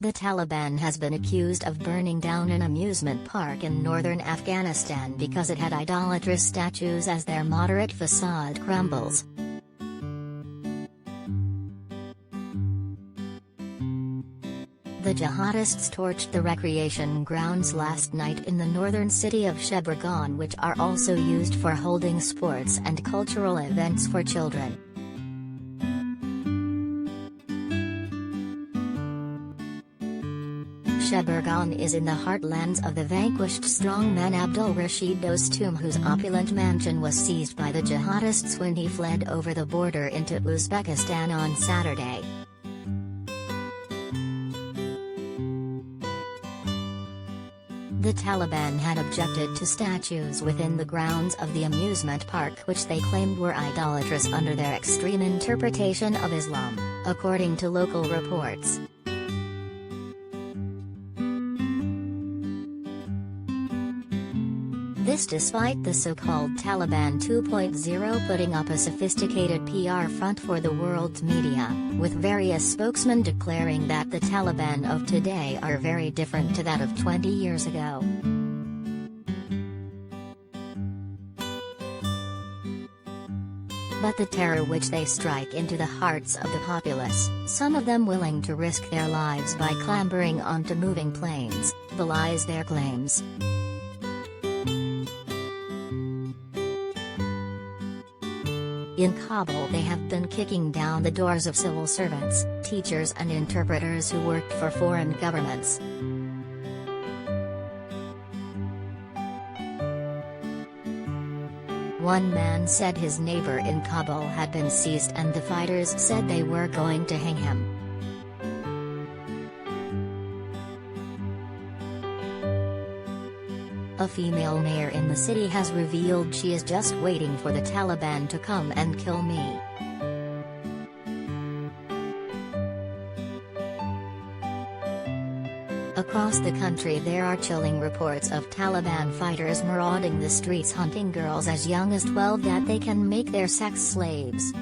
The Taliban has been accused of burning down an amusement park in northern Afghanistan because it had idolatrous statues as their moderate facade crumbles. The jihadists torched the recreation grounds last night in the northern city of Sheberghan, which are also used for holding sports and cultural events for children. Sheberghan is in the heartlands of the vanquished strongman Abdul Rashid Dostum, whose opulent mansion was seized by the jihadists when he fled over the border into Uzbekistan on Saturday. The Taliban had objected to statues within the grounds of the amusement park, which they claimed were idolatrous under their extreme interpretation of Islam, according to local reports. This despite the so-called Taliban 2.0 putting up a sophisticated PR front for the world's media, with various spokesmen declaring that the Taliban of today are very different to that of 20 years ago. But the terror which they strike into the hearts of the populace, some of them willing to risk their lives by clambering onto moving planes, belies their claims. In Kabul, they have been kicking down the doors of civil servants, teachers and interpreters who worked for foreign governments. One man said his neighbor in Kabul had been seized and the fighters said they were going to hang him. A female mayor in the city has revealed she is just waiting for the Taliban to come and kill me. Across the country there are chilling reports of Taliban fighters marauding the streets hunting girls as young as 12 that they can make their sex slaves.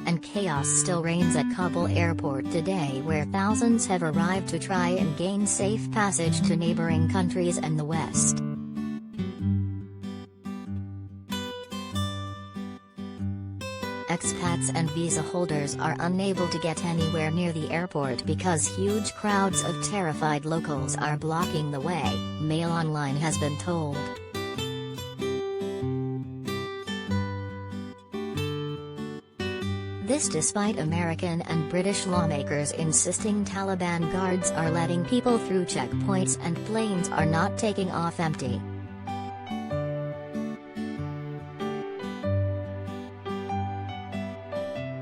And chaos still reigns at Kabul airport today, where thousands have arrived to try and gain safe passage to neighboring countries and the West. Expats and visa holders are unable to get anywhere near the airport because huge crowds of terrified locals are blocking the way, Mail Online has been told. This despite American and British lawmakers insisting Taliban guards are letting people through checkpoints and planes are not taking off empty.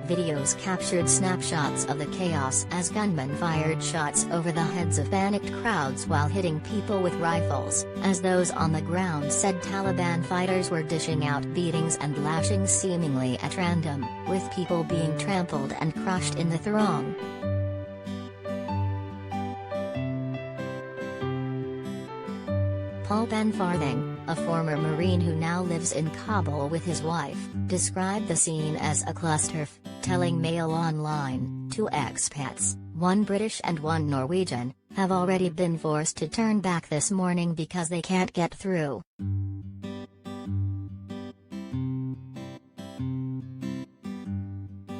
Videos captured snapshots of the chaos as gunmen fired shots over the heads of panicked crowds while hitting people with rifles, as those on the ground said Taliban fighters were dishing out beatings and lashings seemingly at random, with people being trampled and crushed in the throng. Paul Ben Farthing, a former Marine who now lives in Kabul with his wife, described the scene as a clusterfuck, telling Mail Online, 2 expats, 1 British and 1 Norwegian, have already been forced to turn back this morning because they can't get through.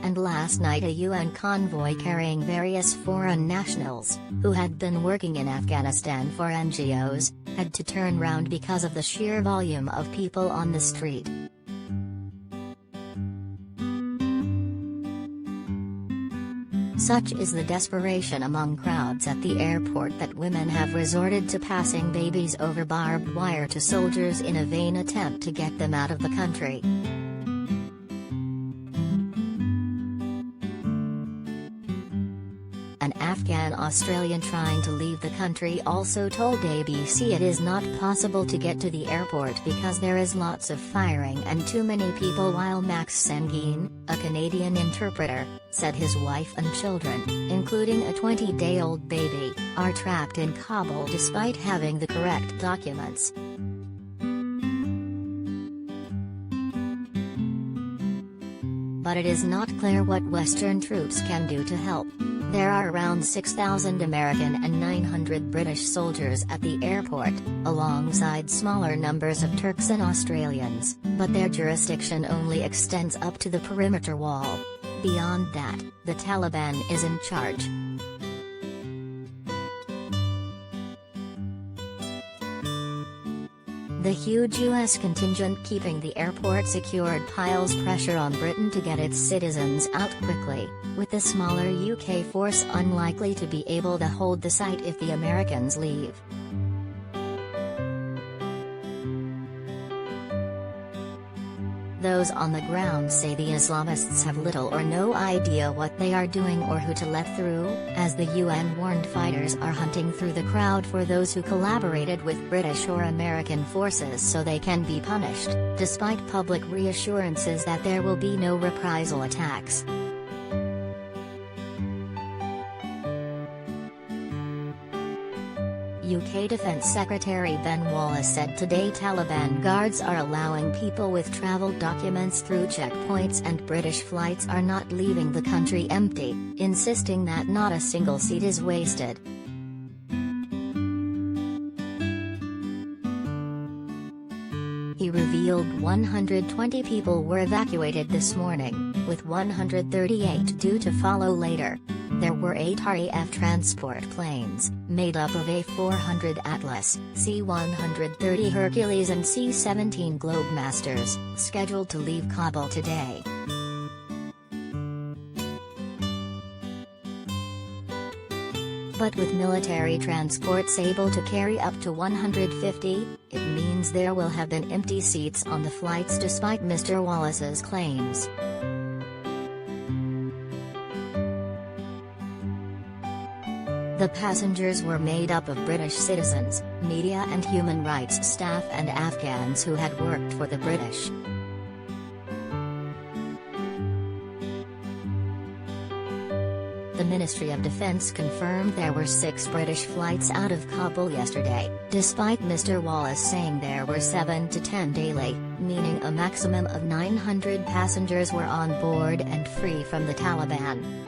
And last night a UN convoy carrying various foreign nationals, who had been working in Afghanistan for NGOs, had to turn round because of the sheer volume of people on the street. Such is the desperation among crowds at the airport that women have resorted to passing babies over barbed wire to soldiers in a vain attempt to get them out of the country. An Afghan Australian trying to leave the country also told ABC it is not possible to get to the airport because there is lots of firing and too many people, while Max Sanguine, a Canadian interpreter, said his wife and children, including a 20-day-old baby, are trapped in Kabul despite having the correct documents. but it is not clear what Western troops can do to help. There are around 6,000 American and 900 British soldiers at the airport, alongside smaller numbers of Turks and Australians, but their jurisdiction only extends up to the perimeter wall. Beyond that, the Taliban is in charge. The huge U.S. contingent keeping the airport secured piles pressure on Britain to get its citizens out quickly, with the smaller UK force unlikely to be able to hold the site if the Americans leave. Those on the ground say the Islamists have little or no idea what they are doing or who to let through, as the UN warned fighters are hunting through the crowd for those who collaborated with British or American forces so they can be punished, despite public reassurances that there will be no reprisal attacks. UK Defence Secretary Ben Wallace said today Taliban guards are allowing people with travel documents through checkpoints and British flights are not leaving the country empty, insisting that not a single seat is wasted. He revealed 120 people were evacuated this morning, with 138 due to follow later. There were 8 RAF transport planes, made up of A-400 Atlas, C-130 Hercules and C-17 Globemasters, scheduled to leave Kabul today. But with military transports able to carry up to 150, it means there will have been empty seats on the flights despite Mr. Wallace's claims. The passengers were made up of British citizens, media and human rights staff and Afghans who had worked for the British. The Ministry of Defence confirmed there were 6 British flights out of Kabul yesterday, despite Mr. Wallace saying there were 7 to 10 daily, meaning a maximum of 900 passengers were on board and free from the Taliban.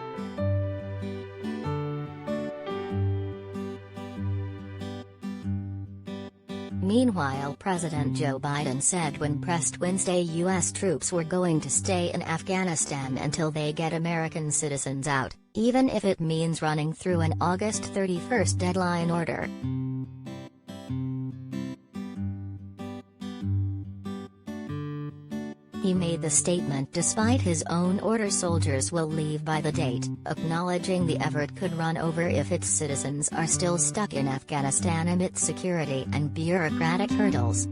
Meanwhile, President Joe Biden said when pressed Wednesday U.S. troops were going to stay in Afghanistan until they get American citizens out, even if it means running through an August 31st deadline order. He made the statement despite his own order soldiers will leave by the date, acknowledging the effort could run over if its citizens are still stuck in Afghanistan amidst security and bureaucratic hurdles.